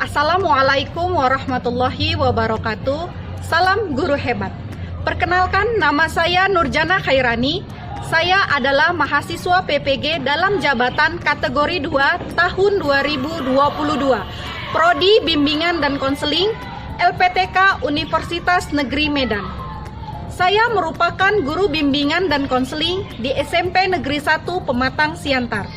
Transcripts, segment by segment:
Assalamualaikum warahmatullahi wabarakatuh. Salam guru hebat. Perkenalkan, nama saya Nurjana Khairani. Saya adalah mahasiswa PPG dalam jabatan kategori 2 tahun 2022. Prodi Bimbingan dan Konseling LPTK Universitas Negeri Medan. Saya merupakan guru bimbingan dan konseling di SMP Negeri 1 Pematang Siantar.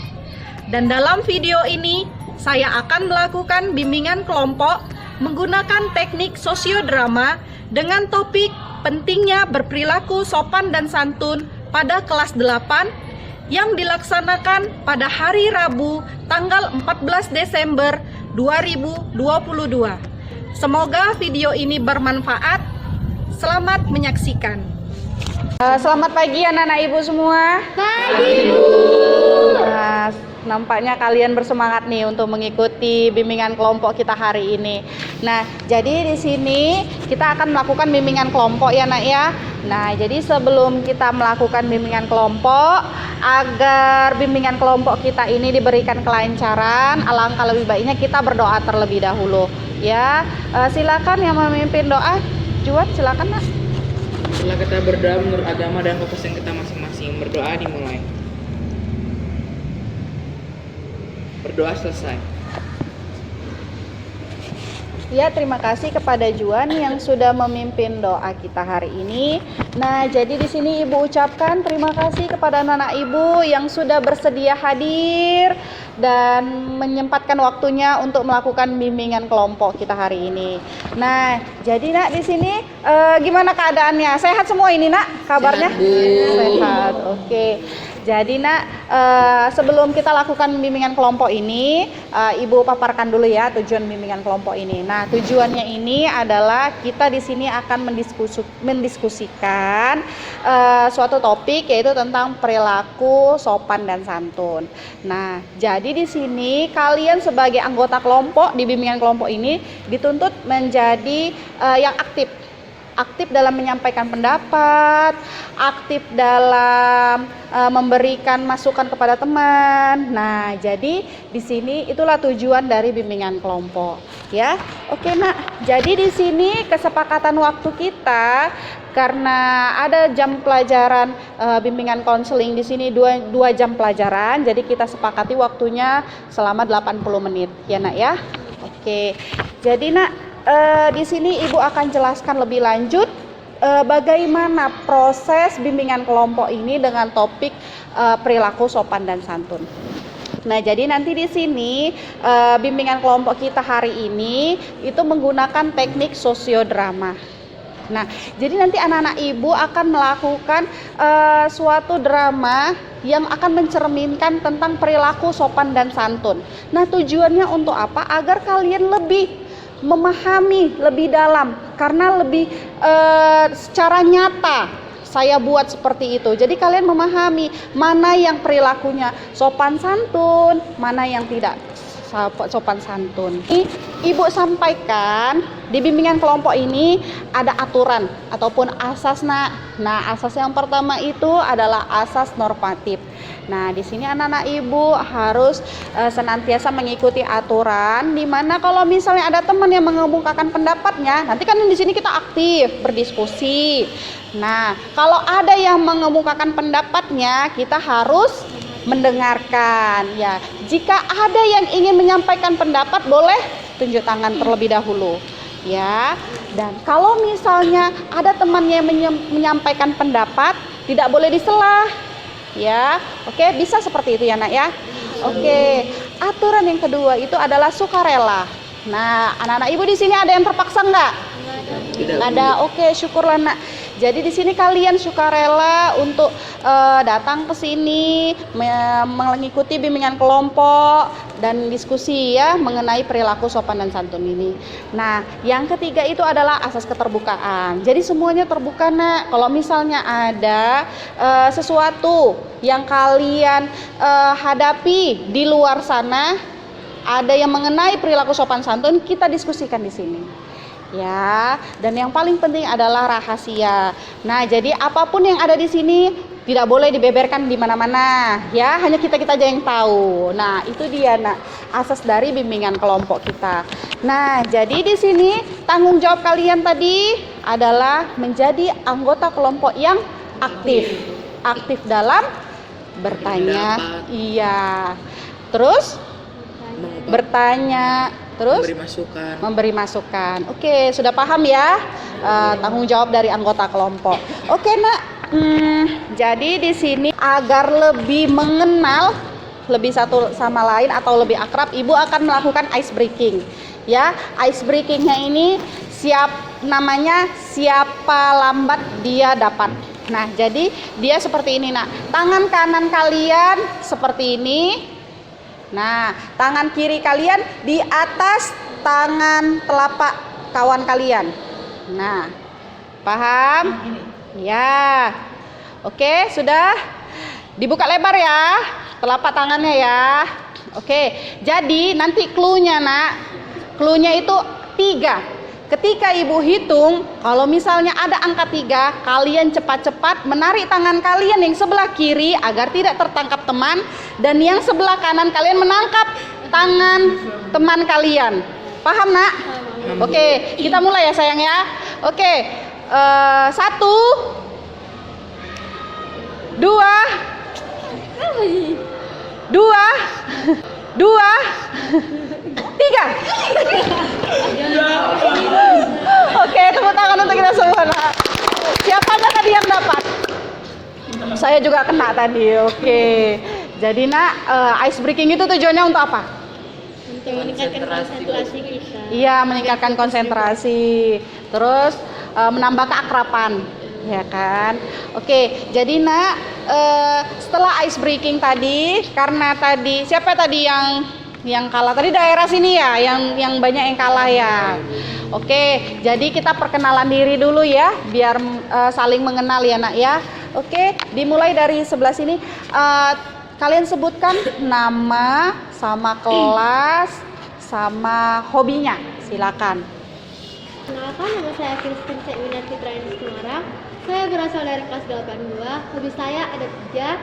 Dan dalam video ini saya akan melakukan bimbingan kelompok menggunakan teknik sosiodrama dengan topik pentingnya berperilaku sopan dan santun pada kelas 8 yang dilaksanakan pada hari Rabu tanggal 14 Desember 2022. Semoga video ini bermanfaat. Selamat menyaksikan. Selamat pagi anak-anak ibu semua. Pagi, Bu. Nah, nampaknya kalian bersemangat nih untuk mengikuti bimbingan kelompok kita hari ini. Nah, jadi di sini kita akan melakukan bimbingan kelompok ya, Nak ya. Nah, jadi sebelum kita melakukan bimbingan kelompok, agar bimbingan kelompok kita ini diberikan kelancaran, alangkah lebih baiknya kita berdoa terlebih dahulu. Ya, silakan yang memimpin doa. Juat, silakan, Nak. Setelah kita berdoa menurut agama dan kepercayaan kita masing-masing, berdoa dimulai. Berdoa selesai. Ya, terima kasih kepada Juan yang sudah memimpin doa kita hari ini. Nah, jadi di sini Ibu ucapkan terima kasih kepada anak-anak Ibu yang sudah bersedia hadir dan menyempatkan waktunya untuk melakukan bimbingan kelompok kita hari ini. Nah, jadi Nak di sini gimana keadaannya? Sehat semua ini, Nak? Kabarnya? Sehat. Oke. Jadi Nak, sebelum kita lakukan bimbingan kelompok ini, Ibu paparkan dulu ya tujuan bimbingan kelompok ini. Nah, tujuannya ini adalah kita di sini akan mendiskusikan suatu topik, yaitu tentang perilaku sopan dan santun. Nah, jadi di sini kalian sebagai anggota kelompok di bimbingan kelompok ini dituntut menjadi yang aktif dalam menyampaikan pendapat, aktif dalam memberikan masukan kepada teman. Nah, jadi di sini itulah tujuan dari bimbingan kelompok, ya. Oke, Nak. Jadi di sini kesepakatan waktu kita karena ada jam pelajaran bimbingan konseling di sini 2 jam pelajaran, jadi kita sepakati waktunya selama 80 menit, ya, Nak ya. Oke. Jadi, Nak, di sini Ibu akan jelaskan lebih lanjut bagaimana proses bimbingan kelompok ini dengan topik perilaku sopan dan santun. Nah, jadi nanti di sini bimbingan kelompok kita hari ini itu menggunakan teknik sosiodrama. Nah, jadi nanti anak-anak Ibu akan melakukan suatu drama yang akan mencerminkan tentang perilaku sopan dan santun. Nah, tujuannya untuk apa? Agar kalian lebih memahami lebih dalam, karena lebih secara nyata saya buat seperti itu. Jadi kalian memahami mana yang perilakunya sopan santun, mana yang tidak sopan santun. Ibu sampaikan di bimbingan kelompok ini ada aturan ataupun asas, Nak. Nah, asas yang pertama itu adalah asas normatif. Nah, di sini anak-anak Ibu harus senantiasa mengikuti aturan, di mana kalau misalnya ada teman yang mengemukakan pendapatnya, nanti kan di sini kita aktif berdiskusi. Nah, kalau ada yang mengemukakan pendapatnya, kita harus mendengarkan, ya. Jika ada yang ingin menyampaikan pendapat, boleh tunjuk tangan terlebih dahulu, ya. Dan kalau misalnya ada teman yang menyampaikan pendapat, tidak boleh disela, ya. Oke, bisa seperti itu ya, Nak ya. Oke. Aturan yang kedua itu adalah sukarela. Nah, anak-anak Ibu di sini ada yang terpaksa nggak? Tidak ada. Oke, syukurlah, Nak. Jadi di sini kalian sukarela untuk datang ke sini mengikuti bimbingan kelompok dan diskusi ya mengenai perilaku sopan dan santun ini. Nah, yang ketiga itu adalah asas keterbukaan. Jadi semuanya terbuka, Nak. Kalau misalnya ada sesuatu yang kalian hadapi di luar sana, ada yang mengenai perilaku sopan santun, kita diskusikan di sini. Ya, dan yang paling penting adalah rahasia. Nah, jadi apapun yang ada di sini tidak boleh dibeberkan di mana-mana, ya, hanya kita aja yang tahu. Nah, itu dia, Nak, asas dari bimbingan kelompok kita. Nah, jadi di sini tanggung jawab kalian tadi adalah menjadi anggota kelompok yang aktif. Aktif dalam bertanya. Pendapat. Iya. Terus bertanya, terus memberi masukan. Oke, sudah paham ya? Tanggung jawab dari anggota kelompok. Oke, Nak. Jadi di sini agar lebih mengenal lebih satu sama lain atau lebih akrab, Ibu akan melakukan ice breaking. Ya, ice breakingnya ini namanya siapa lambat dia dapat. Nah, jadi dia seperti ini, Nak. Tangan kanan kalian seperti ini. Nah, tangan kiri kalian di atas tangan telapak kawan kalian. Nah, paham? Ya. Oke, sudah. Dibuka lebar ya telapak tangannya ya. Oke, jadi nanti clue-nya, Nak. Clue-nya itu 3. Ketika Ibu hitung, kalau misalnya ada angka 3, kalian cepat-cepat menarik tangan kalian yang sebelah kiri agar tidak tertangkap teman, dan yang sebelah kanan kalian menangkap tangan teman kalian. Paham, Nak? Oke, kita mulai ya sayang ya. Oke, 1, 2, 3. Oke, tepuk tangan untuk kita semua. Nah, siapa tadi yang dapat? Saya juga kena tadi. Oke. Jadi, Nak, ice breaking itu tujuannya untuk apa? Untuk meningkatkan konsentrasi kita. Iya, meningkatkan konsentrasi. Terus menambah keakraban, ya kan? Oke. Jadi, Nak, setelah ice breaking tadi, karena tadi siapa tadi yang kalah tadi, daerah sini ya, yang banyak yang kalah ya. Oke, jadi kita perkenalan diri dulu ya, biar saling mengenal ya, Nak ya. Oke, dimulai dari sebelah sini. Kalian sebutkan nama, sama kelas, sama hobinya. Silakan. Kenalkan, nama saya Kristin Sewinati Traini Semarang. Saya berasal dari kelas 82. Hobi saya ada 3,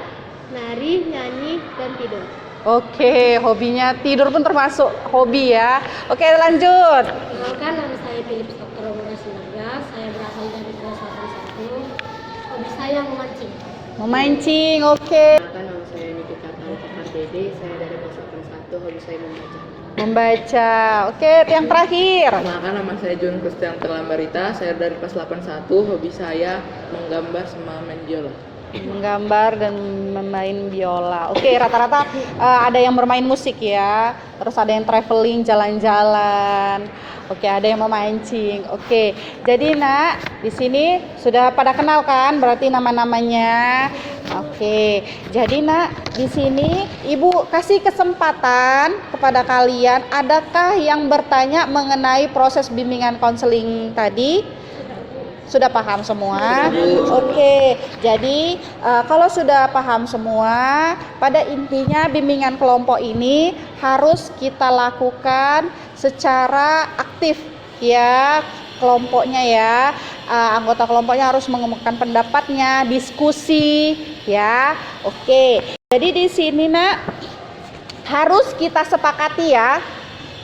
nari, nyanyi, dan tidur. Oke, hobinya tidur pun termasuk hobi ya. Oke, lanjut. Kenalkan, nama saya Philip Oktober Sinaga. Saya berasal dari kelas 81. Hobi saya memancing. Memancing, oke. Kenalkan, nama saya Nikita Tanpa Dede, saya dari kelas 81, hobi saya membaca. Membaca. Oke, yang terakhir. Kenalkan, nama saya Jun Kristian Terlambarita, saya dari kelas 81, hobi saya menggambar sama main biola. Menggambar dan memain biola. Oke, rata-rata ada yang bermain musik ya. Terus ada yang traveling, jalan-jalan. Oke, ada yang memancing. Oke, jadi Nak, di sini sudah pada kenal kan? Berarti nama-namanya. Oke, jadi Nak, di sini Ibu kasih kesempatan kepada kalian. Adakah yang bertanya mengenai proses bimbingan konseling tadi? Sudah paham semua? Oke, jadi kalau sudah paham semua, pada intinya bimbingan kelompok ini harus kita lakukan secara aktif ya, kelompoknya ya. Anggota kelompoknya harus mengemukakan pendapatnya, diskusi ya. Oke, jadi di sini Nak harus kita sepakati ya.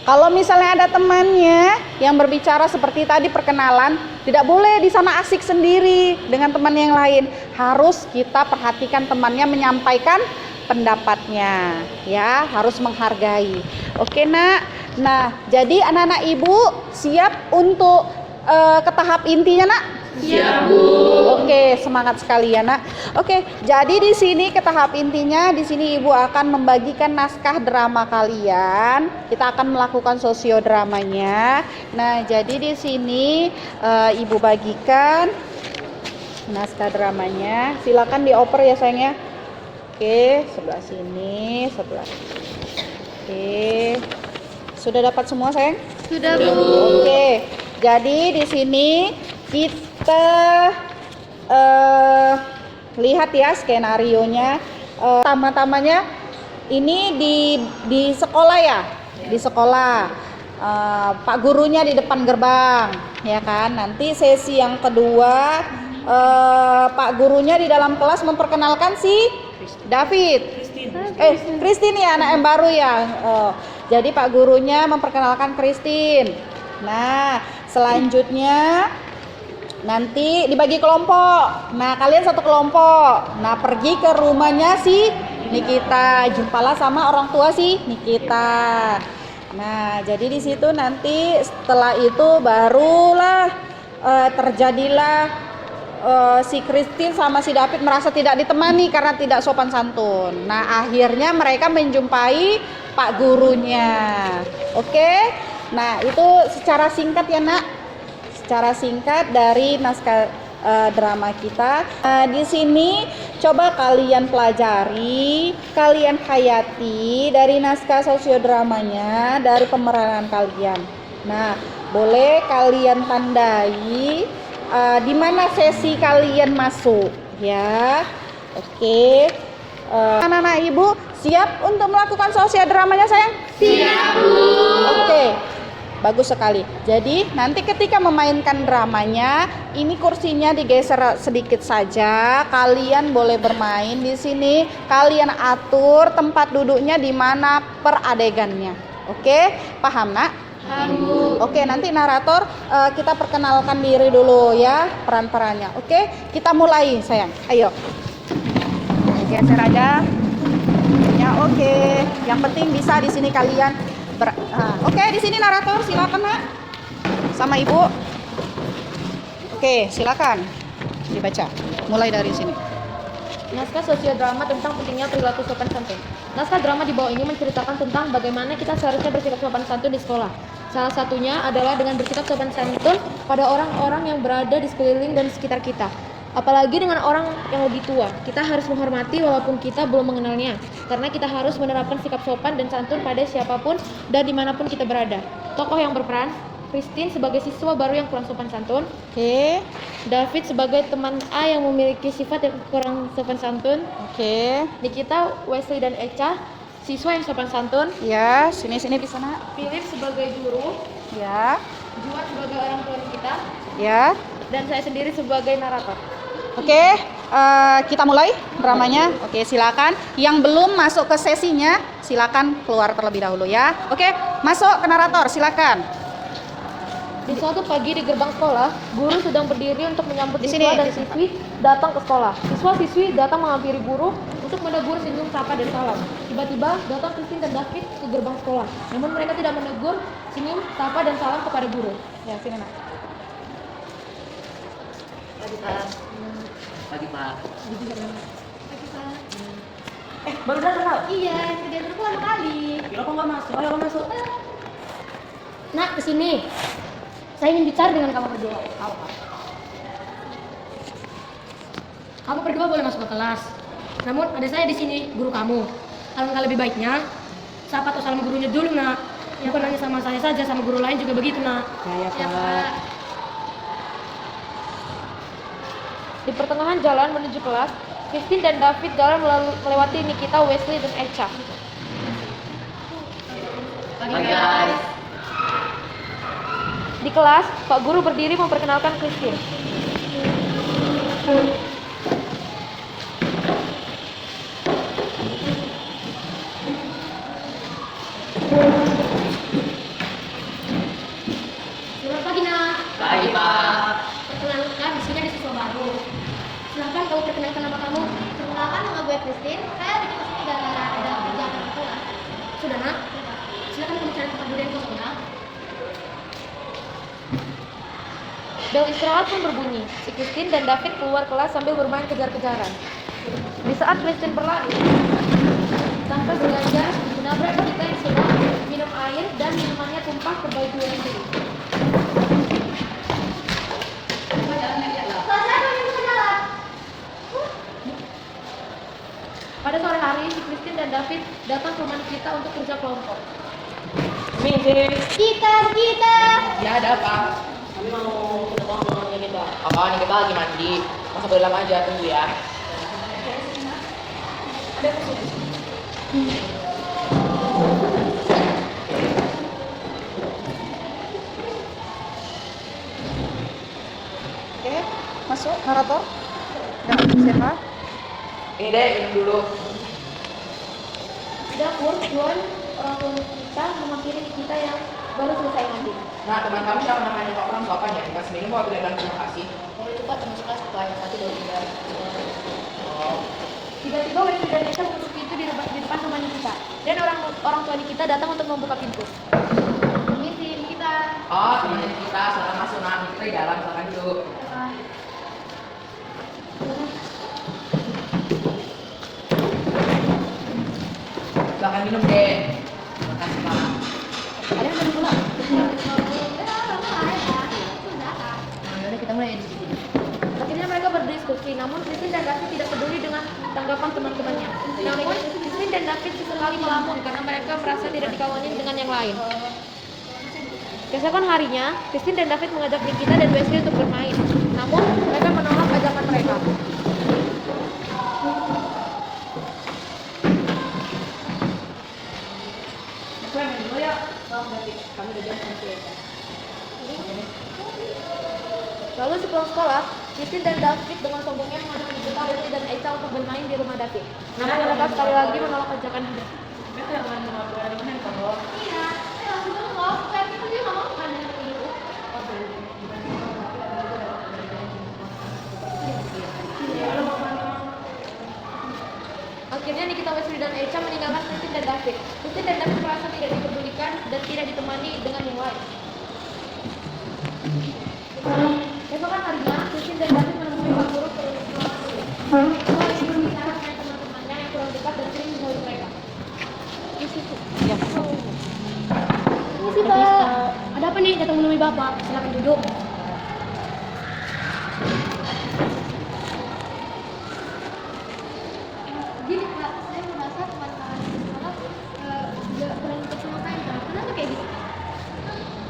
Kalau misalnya ada temannya yang berbicara seperti tadi perkenalan, tidak boleh di sana asik sendiri dengan teman yang lain. Harus kita perhatikan temannya menyampaikan pendapatnya, ya, harus menghargai. Oke, Nak. Nah, jadi anak-anak Ibu siap untuk ke tahap intinya, Nak? Siap, Bu. Oke, semangat sekali ya, Nak. Oke, jadi di sini ke tahap intinya, di sini Ibu akan membagikan naskah drama kalian. Kita akan melakukan sosiodramanya. Nah, jadi di sini Ibu bagikan naskah dramanya. Silakan dioper ya, sayang ya. Oke, sebelah sini, sebelah. Oke. Sudah dapat semua, sayang? Sudah, Bu. Oke. Jadi di sini kita lihat ya skenarionya. Pertama-tamanya ini di sekolah ya, di sekolah. Pak gurunya di depan gerbang, ya kan. Nanti sesi yang kedua, Pak gurunya di dalam kelas memperkenalkan si David. Christine ya, anak yang baru ya. Jadi Pak gurunya memperkenalkan Christine. Nah, selanjutnya nanti dibagi kelompok. Nah, kalian satu kelompok. Nah, pergi ke rumahnya si Nikita. Jumpalah sama orang tua si Nikita. Nah, jadi di situ nanti setelah itu barulah terjadilah si Christine sama si David merasa tidak ditemani karena tidak sopan santun. Nah, akhirnya mereka menjumpai Pak gurunya. Oke? Nah, itu secara singkat ya, Nak. Secara singkat dari naskah drama kita. Di sini coba kalian pelajari, kalian hayati dari naskah sosiodramanya, dari pemeranan kalian. Nah, boleh kalian tandai di mana sesi kalian masuk, ya. Oke. Anak-anak Ibu siap untuk melakukan sosiodramanya, sayang? Siap, Bu. Oke. Bagus sekali. Jadi nanti ketika memainkan dramanya, ini kursinya digeser sedikit saja. Kalian boleh bermain di sini. Kalian atur tempat duduknya di mana per adegannya. Oke, paham, Nak? Paham, Bu. Oke, nanti narator kita perkenalkan diri dulu ya, peran-perannya. Oke, kita mulai, sayang. Ayo. Geser aja. Ya, oke. Yang penting bisa di sini kalian Oke, di sini narator silakan, Nak. Sama Ibu. Oke, silakan dibaca. Mulai dari sini. Naskah sosiodrama tentang pentingnya perilaku sopan santun. Naskah drama di bawah ini menceritakan tentang bagaimana kita seharusnya bersikap sopan santun di sekolah. Salah satunya adalah dengan bersikap sopan santun pada orang-orang yang berada di sekeliling dan sekitar kita. Apalagi dengan orang yang lebih tua, kita harus menghormati walaupun kita belum mengenalnya, karena kita harus menerapkan sikap sopan dan santun pada siapapun dan dimanapun kita berada. Tokoh yang berperan, Christine sebagai siswa baru yang kurang sopan santun, Oke. David sebagai teman A yang memiliki sifat yang kurang sopan santun, Oke. Nikita, Wesley, dan Echa, siswa yang sopan santun, Ya, sini bisa, Nak. Philip sebagai guru, Ya. Juan sebagai orang tua kita, Ya. dan saya sendiri sebagai narator. Oke, kita mulai dramanya. Oke, silakan. Yang belum masuk ke sesinya, silakan keluar terlebih dahulu ya. Oke, masuk ke narator, silakan. Di suatu pagi di gerbang sekolah, guru sedang berdiri untuk menyambut Di siswa sini. dan siswi datang ke sekolah. Siswa-siswi datang menghampiri guru untuk menegur, senyum, sapa, dan salam. Tiba-tiba datang Christine dan David ke gerbang sekolah. Namun mereka tidak menegur, senyum, sapa, dan salam kepada guru. Ya, sini, Nak. Pagi, Pak. Pagi, Pak. Baru datang, Kak? Iya, kerjaan aku lama kali. Kira kok nggak masuk? Ayo masuk. Nak, kesini. Saya ingin bicara dengan kamu berdua. Apa? Kamu berdua boleh masuk ke kelas. Namun ada saya di sini, guru kamu. Alangkah lebih baiknya sapa atau salam gurunya dulu, Nak. Bukan hanya sama saya saja, sama guru lain juga begitu, Nak. Ya, Pak. Di pertengahan jalan menuju kelas, Christine dan David jalan melewati Nikita, Wesley, dan Echa. Pagi, guys. Di kelas, Pak Guru berdiri memperkenalkan Christine. Selamat pagi, Nak. Pagi, Pak. Perkenalkan, di sini ada siswa baru. Silahkan kamu perkenalkan nama kamu. Perkenalkan, nama gue Christine. Saya datang ke sini gara-gara ada kerjaan orang tua. Sudah, Nak. Silakan kamu cari tempat duduk yang kosong, Nak. Bel istirahat pun berbunyi. Si Christine dan David keluar kelas sambil bermain kejar-kejaran. Di saat Christine berlari, tanpa sengaja menabrak kita yang sedang minum air dan minumannya tumpah ke baju yang diri. Pada sore hari, si Christine dan David datang ke rumah kita untuk kerja kelompok. Kita. Ya, ada apa? Kami mau ketemu sama kita. Apaan nih, kita lagi mandi. Masuk ke dalam aja, tunggu ya. Oke, masuk narator. Ya, siapa? Ini deh, minum dulu. Di dapur, Juan orang tua kita menghampiri kita yang baru selesai nanti. Nah, teman kami yang namanya Pak Orang Sopan ya, dikasih minum mau bilang terima kasih. Kalau itu Pak termasuk kelas Pak, yang 1, 2, 3. Oh, Tiba-tiba Wesri dan Echa menutup pintu di depan rumahnya kita. Dan orang tua kita datang untuk membuka pintu. Permisi, kita. oh temannya kita, silakan masuk nah, kita di dalam, silakan duduk. Silakan minum deh. Terima kasih Pak. Ada yang pula. Sudah. Yaudah kita mulai di sini. Akhirnya mereka berdiskusi, namun Christine dan David tidak peduli dengan tanggapan teman-temannya. Namun Christine dan David sesekali melamun karena mereka merasa tidak dikawani dengan yang lain. Keesokan harinya, Christine dan David mengajak Nikita dan Wesley untuk bermain. Namun mereka menolak ajakan mereka. Lalu sepulang sekolah, Christine dan David dengan sombongnya mengajak Nikita, Wesley dan Aisha untuk bermain di rumah David. Namun mereka sekali lagi menolak ajakan David. Iya, langsung ngomong. Kayak kita juga nggak mau kan dengan itu. Akhirnya Nikita, Wesley dan Aisha meninggalkan Christine dan David. Christine dan David merasa tidak dipedulikan dan tidak ditemani dengan yang lain. Keesokan harinya, Christine dan David menemui Pak Guru berbicara dengan teman-temannya yang kurang dekat dan sering menjauhi mereka. Makasih, Pak. Ada apa nih datang menemui Bapak? Silakan duduk. Gini, Pak, saya merasa teman-teman di sekolah nggak kurang bersemangat, Pak. Kenapa kayak gitu?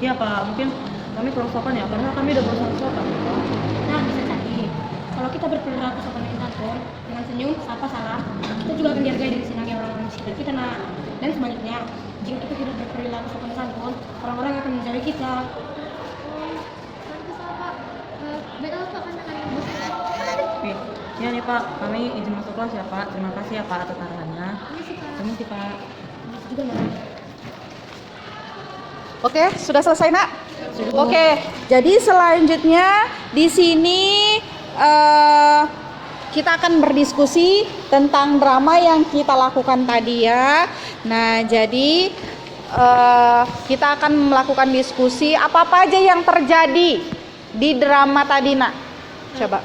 Iya Pak, mungkin kami kurang sopan ya, karena kami udah berusaha sopan Pak. Nah, bisa jadi. Kalau kita berperilaku sopan dan santun, dengan senyum, sapa, salam, kita juga akan dihargai dan disenangi orang-orang di sekitar kita. Nah, dan sebaliknya, jika kita tidak berperilaku sopan dan santun, orang-orang akan menjauhi kita. Pantes Pak. Baiklah Pak, pandangan yang Oke, ya nih Pak, kami izin masuk kelas ya Pak. Terima kasih ya Pak atas arahannya. Terima kasih Pak. juga Mas. Oke, sudah selesai nak? Oke, jadi selanjutnya di sini kita akan berdiskusi tentang drama yang kita lakukan tadi ya. Nah, jadi kita akan melakukan diskusi apa-apa aja yang terjadi di drama tadi nak. Coba.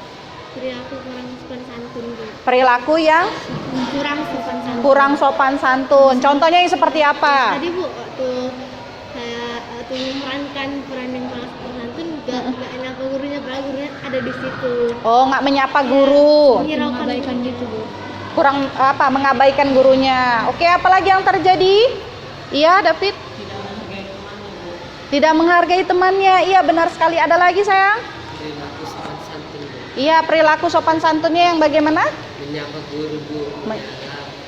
Perilaku kurang sopan santun Bu. Perilaku yang Kurang sopan santun. kurang sopan santun. Contohnya yang seperti apa? Tadi Bu, waktu memerankan peran yang kurang sopan santun nggak enak gurunya, padahal gurunya ada di situ. Oh, nggak menyapa guru. Mengabaikan gitu Bu. Kurang apa? Mengabaikan gurunya. Oke, apalagi yang terjadi? Iya, David. Tidak menghargai temannya. Iya, benar sekali. Ada lagi, sayang? Perilaku sopan santun, Bu. Iya, perilaku sopan santunnya yang bagaimana? Menyapa guru, Bu.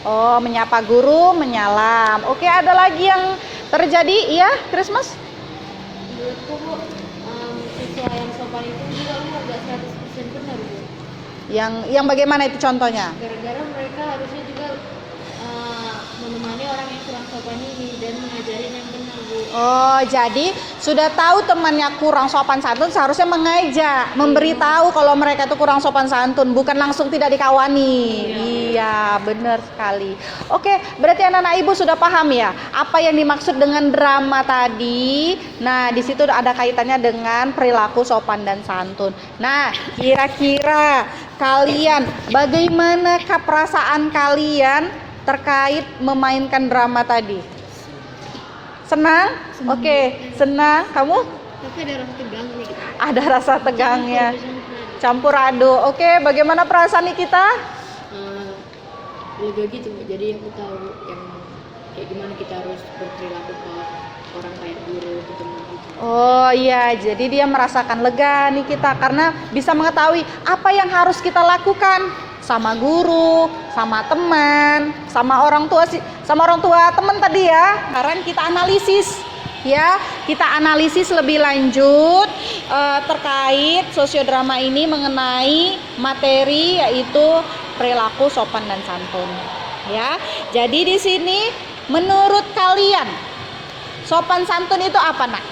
Oh, menyapa guru, menyalam. Oke, ada lagi yang terjadi? Iya, Christmas? Menurutku Bu, siswa yang sopan itu juga nggak 100% benar Bu. Yang bagaimana itu contohnya? Gara-gara mereka harusnya juga menemani orang yang kurang sopan ini dan mengajarin yang benar Bu. Oh, jadi sudah tahu temannya kurang sopan santun, seharusnya mengajak, memberitahu kalau mereka itu kurang sopan santun, bukan langsung tidak dikawani. Iya, benar sekali. Oke, berarti anak-anak ibu sudah paham ya apa yang dimaksud dengan drama tadi. Nah, di situ ada kaitannya dengan perilaku sopan dan santun. Nah, kira-kira kalian bagaimanakah perasaan kalian terkait memainkan drama tadi? Senang? Oke, senang. Kamu? Tapi ada rasa tegang nih kita. Ada rasa tegangnya. Campur aduk. Oke, bagaimana perasaan nih kita? Lega gitu Bu. Jadi aku tahu yang kayak gimana kita harus berperilaku ke orang kayak guru ke teman gitu. Oh iya, jadi dia merasakan lega nih kita karena bisa mengetahui apa yang harus kita lakukan sama guru, sama teman, sama orang tua teman tadi ya. Sekarang kita analisis ya, kita analisis lebih lanjut terkait sosiodrama ini mengenai materi yaitu perilaku sopan dan santun. Ya, jadi di sini menurut kalian sopan santun itu apa, Nak?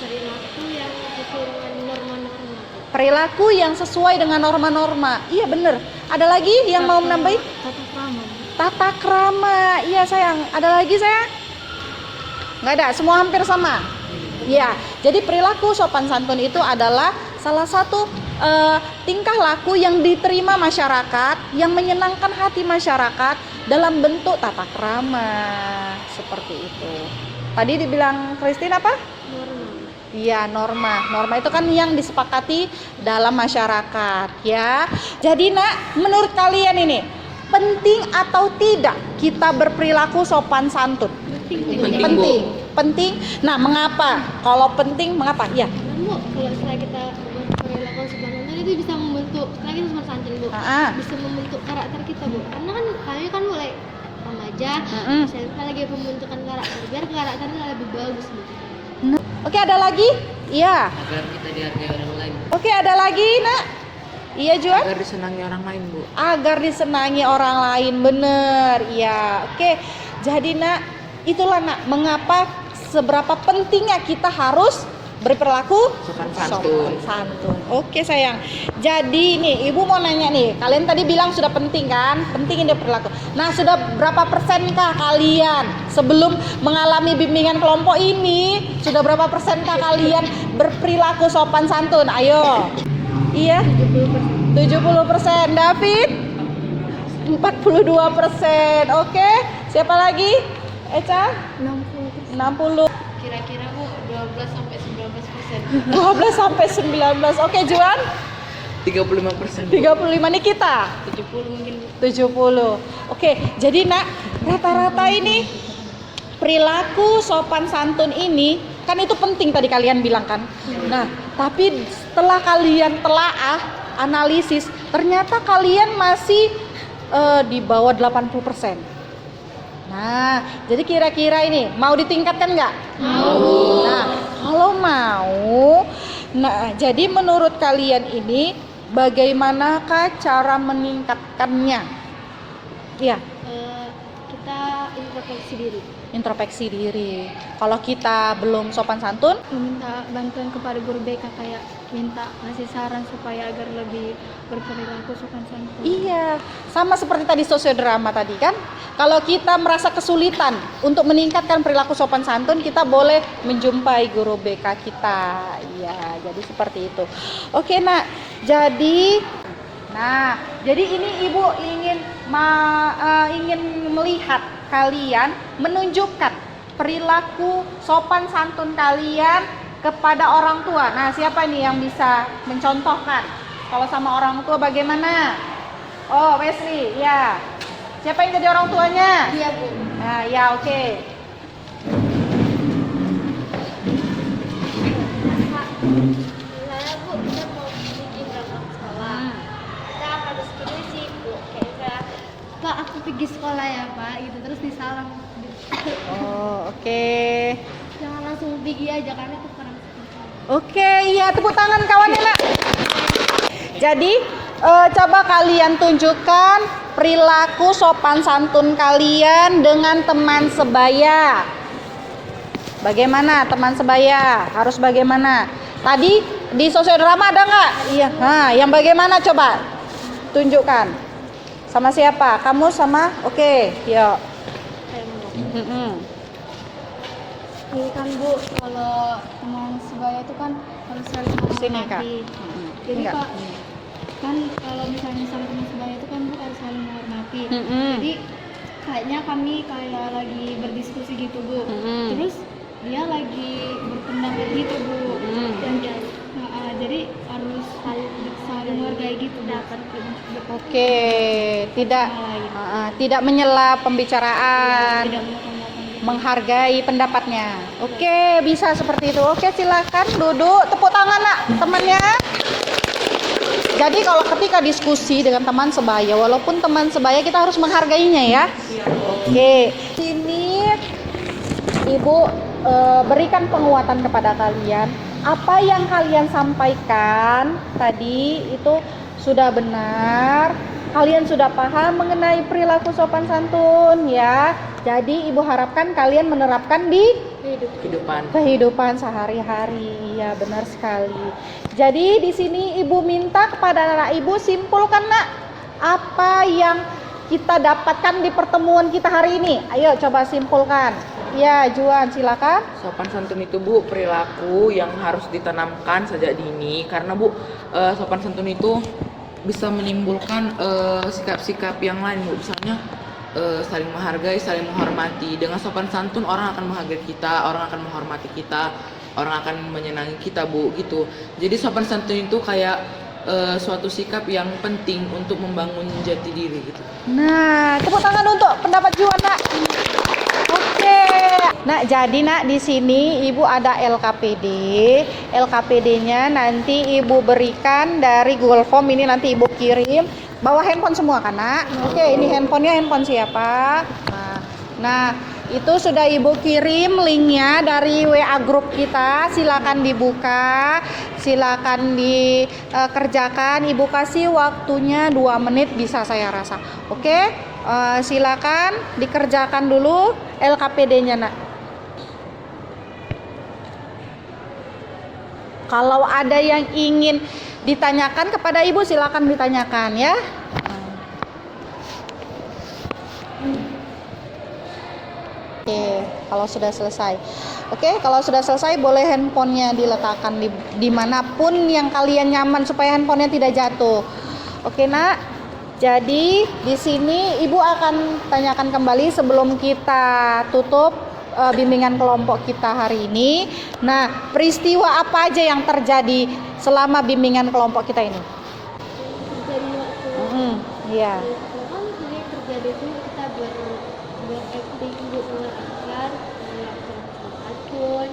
Perilaku yang sesuai dengan norma-norma. Perilaku yang sesuai dengan norma-norma. Iya bener. Ada lagi yang mau menambahin? Tata krama. Tata krama. Iya sayang. Ada lagi sayang? Nggak ada. Semua hampir sama. Iya. Jadi perilaku sopan santun itu adalah salah satu tingkah laku yang diterima masyarakat, yang menyenangkan hati masyarakat dalam bentuk tata krama. Seperti itu. Tadi dibilang Christine apa? Iya, norma. Norma itu kan yang disepakati dalam masyarakat, ya. Jadi, Nak, menurut kalian ini penting atau tidak kita berperilaku sopan santun? Penting. Penting. Nah, mengapa? Kalau penting, mengapa? Ya. Bu, kalau setelah kita berperilaku sopan santun itu bisa membentuk, setelah kita sopan santun Bu, bisa membentuk karakter kita Bu. Karena kan kami kan mulai remaja, misalnya lagi pembentukan karakter, biar karakternya lebih bagus Bu. Oke, ada lagi? Iya. Agar kita dihargai orang lain. Oke, ada lagi, Nak? Iya, Juan? Agar disenangi orang lain, Bu. Agar disenangi orang lain, bener. Iya. Oke. Jadi, Nak, itulah, Nak, mengapa seberapa pentingnya kita harus berperilaku Sopan santun. santun. Oke sayang. Jadi nih ibu mau nanya nih, kalian tadi bilang sudah penting kan? Penting ini berperilaku. Nah sudah berapa persenkah kalian sebelum mengalami bimbingan kelompok ini? Sudah berapa persenkah kalian berperilaku sopan santun? Ayo. Iya. 70%. David? 42%. Oke. Siapa lagi? Eca? 60. Kira-kira Bu 12 sampai 19%. 12 sampai 19. Oke, Juan? 35%. 35 nih kita. 70 mungkin Bu. 70. Oke, jadi Nak, rata-rata ini perilaku sopan santun ini kan itu penting tadi kalian bilang kan. Nah, tapi setelah kalian telaah, analisis, ternyata kalian masih di bawah 80%. Nah, jadi kira-kira ini mau ditingkatkan nggak? Mau. Nah, kalau mau, nah jadi menurut kalian ini bagaimanakah cara meningkatkannya? Iya. Kita introspeksi diri. Introspeksi diri. Kalau kita belum sopan santun, Meminta bantuan kepada guru BK, kayak minta ngasih saran supaya agar lebih berperilaku sopan santun. iya, sama seperti tadi sosiodrama tadi kan. Kalau kita merasa kesulitan untuk meningkatkan perilaku sopan santun, kita boleh menjumpai guru BK kita. Iya, jadi seperti itu. Oke, Nak. Jadi ini Ibu ingin melihat kalian menunjukkan perilaku sopan santun kalian kepada orang tua. Nah, siapa nih yang bisa mencontohkan? Kalau sama orang tua bagaimana? Oh, Wesley, ya. Siapa yang jadi orang tuanya? Iya Bu. Nah, ya oke. Saya Bu, kita mau bikin rapat sekolah. Kita harus gini sih Bu, kayak Pak, aku pergi sekolah ya Pak, gitu, terus disalam. Oh, oke. Jangan langsung pergi aja, karena itu kurang. Oke, iya, tepuk tangan kawannya, Nak. Jadi, coba kalian tunjukkan perilaku sopan santun kalian dengan teman sebaya. Bagaimana teman sebaya? Harus bagaimana? Tadi di sosiodrama ada nggak? Iya. Nah, yang bagaimana coba? Tunjukkan. Sama siapa? Kamu sama? Oke, yuk. Ini kan Bu, kalau teman sebaya itu kan harus saling Sini, Kak. menghormati. Jadi Enggak. Pak, kan kalau misalnya sama teman sebaya itu kan Bu harus saling menghormati. Jadi kayaknya kami kayak lagi berdiskusi gitu Bu. Terus dia lagi berpendapat gitu Bu. Dan jadi harus saling menghargai gitu dapat. Oke, tidak menyela pembicaraan. Tidak menghargai. Menghargai pendapatnya. Oke, bisa seperti itu. Oke, silakan duduk. Tepuk tangan, Nak, temannya. Jadi kalau ketika diskusi dengan teman sebaya, walaupun teman sebaya, kita harus menghargainya ya. Oke. Sini Ibu berikan penguatan kepada kalian. Apa yang kalian sampaikan tadi itu sudah benar. Kalian sudah paham mengenai perilaku sopan santun ya. Jadi Ibu harapkan kalian menerapkan di kehidupan. sehari-hari. Ya, benar sekali. Jadi di sini Ibu minta kepada anak Ibu simpulkan nak apa yang kita dapatkan di pertemuan kita hari ini. Ayo coba simpulkan. Ya, Juan silakan. Sopan santun itu Bu perilaku yang harus ditanamkan sejak dini, karena Bu sopan santun itu bisa menimbulkan sikap-sikap yang lain Bu, misalnya saling menghargai, saling menghormati. Dengan sopan santun orang akan menghargai kita, orang akan menghormati kita, orang akan menyenangi kita Bu, gitu. Jadi sopan santun itu kayak suatu sikap yang penting untuk membangun jati diri gitu. Nah, tepuk tangan untuk pendapat Juan nak. Oke. Nah, jadi nak di sini Ibu ada LKPD. LKPD-nya nanti Ibu berikan dari Google Form, ini nanti Ibu kirim. Bawa handphone semua kan nak? Oke, ini handphonenya handphone siapa? Nah, itu sudah Ibu kirim linknya dari WA grup kita. Silakan dibuka, silakan dikerjakan. Ibu kasih waktunya 2 menit bisa saya rasa. Oke, silakan dikerjakan dulu LKPD-nya nak. Kalau ada yang ingin ditanyakan kepada Ibu silakan ditanyakan ya. Oke, kalau sudah selesai. Oke, kalau sudah selesai boleh handphonenya diletakkan dimanapun yang kalian nyaman supaya handphonenya tidak jatuh. Oke nak. Jadi di sini Ibu akan tanyakan kembali sebelum kita tutup bimbingan kelompok kita hari ini. Nah, peristiwa apa aja yang terjadi selama bimbingan kelompok kita ini? Terjadi waktu Iya. kan ini terjadi itu kita beracting Bu, melakukan akun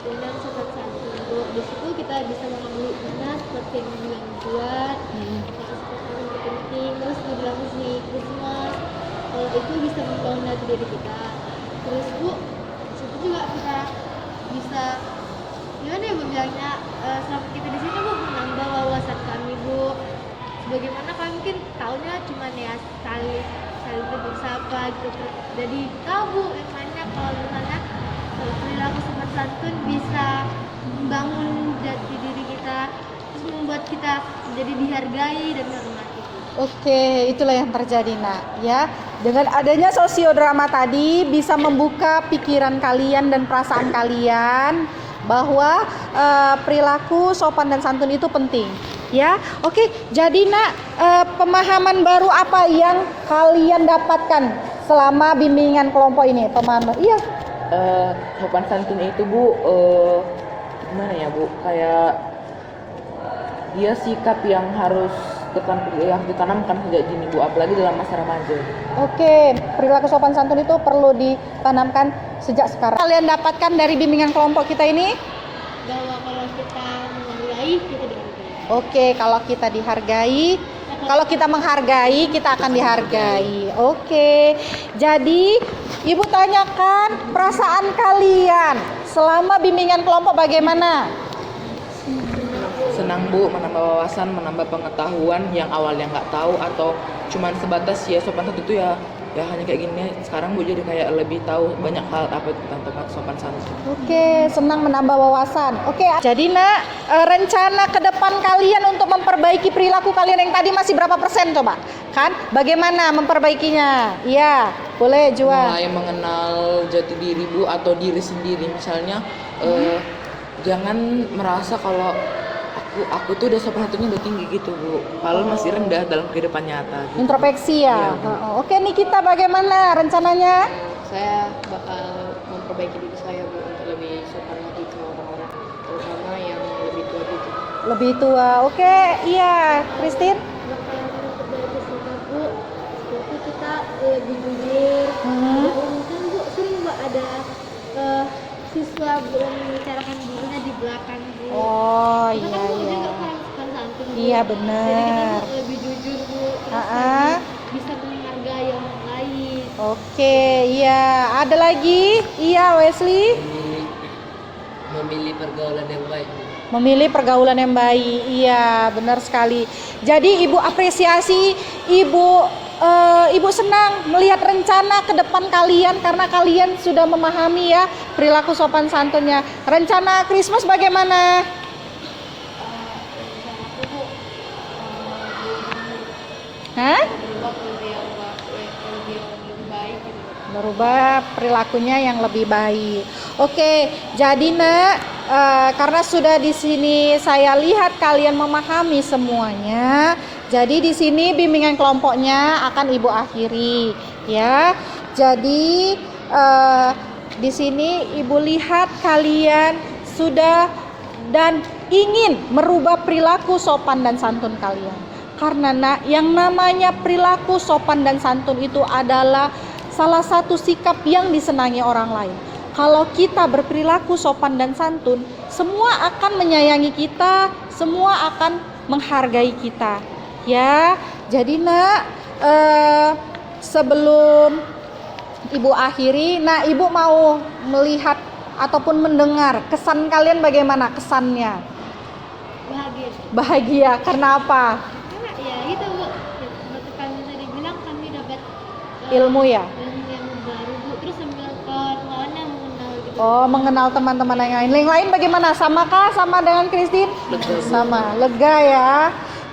dan sopan santun Bu. Di situ kita bisa mengambil tugas seperti yang bilang buat yang penting, terus dibilang musik Christmas, kalau itu bisa membangun hati diri kita. Terus Bu, situ juga kita bisa gimana ya Bu bilangnya, selama kita di sini Bu menambah wawasan kami Bu. Bagaimana kami mungkin tahunya cuma ya saling tegur sapa gitu. Jadi tahu Bu yang mana kalau misalnya perilaku sopan santun bisa membangun jati diri kita, terus membuat kita menjadi dihargai dan dihormati. Oke, itulah yang terjadi nak ya. Dengan adanya sosiodrama tadi bisa membuka pikiran kalian dan perasaan kalian bahwa perilaku sopan dan santun itu penting ya. Oke, jadi nak pemahaman baru apa yang kalian dapatkan selama bimbingan kelompok ini? Pemahaman iya. Sopan santun itu Bu gimana ya Bu, kayak dia sikap yang harus ditanamkan sejak dini Bu, apalagi dalam masa remaja. Oke, perilaku sopan santun itu perlu ditanamkan sejak sekarang. Kalian dapatkan dari bimbingan kelompok kita ini? Bahwa kalau kita menghargai, kita dihargai. Oke, kalau kita dihargai, kalau kita menghargai, kita akan dihargai. Oke, jadi Ibu tanyakan perasaan kalian selama bimbingan kelompok bagaimana? Senang Bu, menambah wawasan, menambah pengetahuan yang awalnya nggak tahu atau cuman sebatas ya sopan santun itu ya hanya kayak gini. Sekarang Bu jadi kayak lebih tahu banyak hal apa tentang sopan santun. Oke, senang menambah wawasan. Oke, jadi nak rencana ke depan kalian untuk memperbaiki perilaku kalian yang tadi masih berapa persen coba? Kan? Bagaimana memperbaikinya? Iya, boleh Juan. Mulai mengenal jati diri Bu atau diri sendiri, misalnya jangan merasa kalau aku tuh udah sopan santunnya udah tinggi gitu Bu, padahal masih rendah dalam kehidupan nyata gitu. Introspeksi ya. Iya, Oke, nih kita bagaimana rencananya? Saya bakal memperbaiki diri saya Bu untuk lebih sopan lagi ke orang-orang, terutama yang lebih tua gitu. Lebih tua. Oke, iya, Christine. Bakalan memperbaiki sikap Bu, seperti kita lebih jujur. Kan Bu sering Bu ada siswa belum membicarakan gurunya di belakang Bu. Oh Itu iya kan Bu iya. juga kurang sopan santun Bu. Iya Jadi benar. kita Bu lebih jujur Bu, terus Ah. lebih bisa menghargai orang lain. Oke, iya. Ada lagi? Iya, Wesley. Memilih pergaulan yang baik Bu. Memilih pergaulan yang baik. Iya, benar sekali. Jadi Ibu apresiasi Ibu Ibu senang melihat rencana ke depan kalian karena kalian sudah memahami ya perilaku sopan santunnya. Rencana Christmas bagaimana? Hah? Berubah perilakunya yang lebih baik. Oke, jadi nak, karena sudah di sini saya lihat kalian memahami semuanya. Jadi di sini bimbingan kelompoknya akan ibu akhiri, ya. Jadi di sini ibu lihat kalian sudah dan ingin merubah perilaku sopan dan santun kalian. Karena yang namanya perilaku sopan dan santun itu adalah salah satu sikap yang disenangi orang lain. Kalau kita berperilaku sopan dan santun, semua akan menyayangi kita, semua akan menghargai kita. Ya, jadi nak, sebelum ibu akhiri, nah ibu mau melihat ataupun mendengar kesan kalian bagaimana kesannya? Bahagia. Bahagia, karena apa? Karena ya itu Bu, ya, seperti kami tadi bilang kami dapat Ilmu ya? ilmu yang baru Bu, terus sambil kawan-kawan yang mengenal gitu. Oh, mengenal teman-teman yang lain. Yang lain bagaimana? Sama kah? Sama dengan Christine? Lega. Sama, lega ya.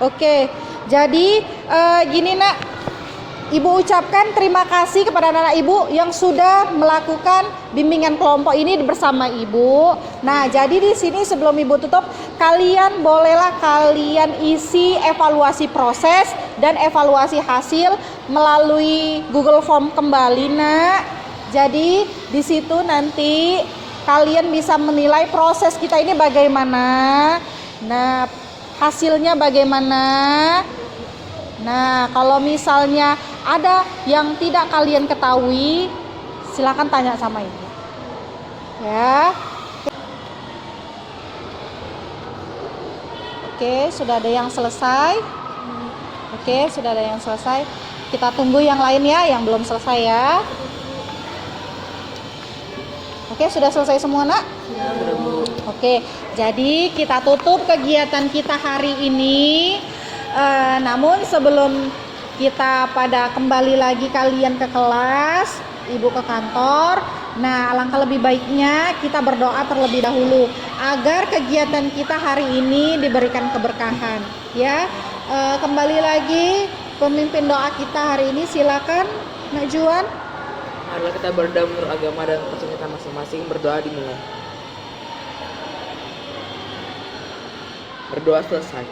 Oke, jadi gini nak, ibu ucapkan terima kasih kepada anak-anak ibu yang sudah melakukan bimbingan kelompok ini bersama ibu. Nah, jadi di sini sebelum ibu tutup, kalian bolehlah kalian isi evaluasi proses dan evaluasi hasil melalui Google Form kembali nak. Jadi di situ nanti kalian bisa menilai proses kita ini bagaimana. Nah, hasilnya bagaimana. Nah, kalau misalnya ada yang tidak kalian ketahui, silakan tanya sama ibu. Ya. Oke, sudah ada yang selesai. Oke, sudah ada yang selesai. Kita tunggu yang lain ya, yang belum selesai ya. Oke, sudah selesai semua nak? Oke, jadi kita tutup kegiatan kita hari ini. Namun sebelum kita pada kembali lagi kalian ke kelas, ibu ke kantor. Nah, alangkah lebih baiknya kita berdoa terlebih dahulu agar kegiatan kita hari ini diberikan keberkahan. Ya, kembali lagi pemimpin doa kita hari ini, silakan Nak Juan. Marilah kita berdoa menurut agama dan kepercayaan kita masing-masing. Berdoa dimulai. Berdoa selesai.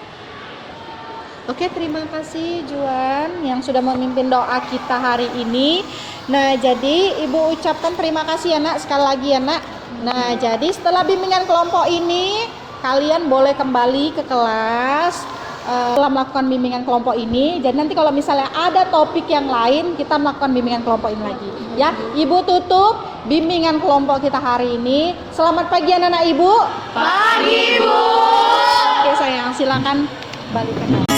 Oke, terima kasih Juan yang sudah memimpin doa kita hari ini. Nah, jadi ibu ucapkan terima kasih ya nak, sekali lagi ya nak. Nah, jadi setelah bimbingan kelompok ini, kalian boleh kembali ke kelas setelah melakukan bimbingan kelompok ini. Jadi nanti kalau misalnya ada topik yang lain, kita melakukan bimbingan kelompok ini lagi. Ya, ibu tutup bimbingan kelompok kita hari ini. Selamat pagi anak-anak ibu. Pagi Bu. Oke sayang, silakan balik ke kelas.